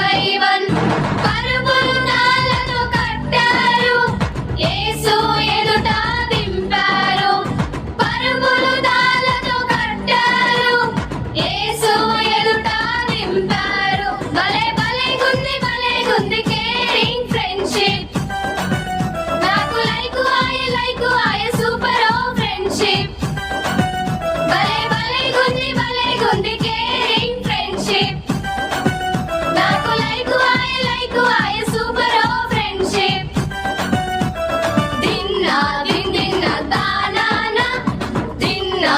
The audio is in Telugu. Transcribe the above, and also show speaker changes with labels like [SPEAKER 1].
[SPEAKER 1] బై వన్ పరుగులు తాళ్ళతో కట్టారు యేసు ఎదుట దింపారు పరుగులు తాళ్ళతో కట్టారు యేసు ఎదుట దింపారు భలే భలే గుంది కేరింగ్ ఫ్రెండ్షిప్ నాకు లైకు ఆయ సూపర్ ఓ ఫ్రెండ్షిప్ భలే భలే గుంది కేరింగ్ ఫ్రెండ్షిప్ నాకు లైకు ఆయ సూపర్ ఓ ఫ్రెండ్షిప్ దిన్నా దిన్ దిన్న తానానా దిన్నా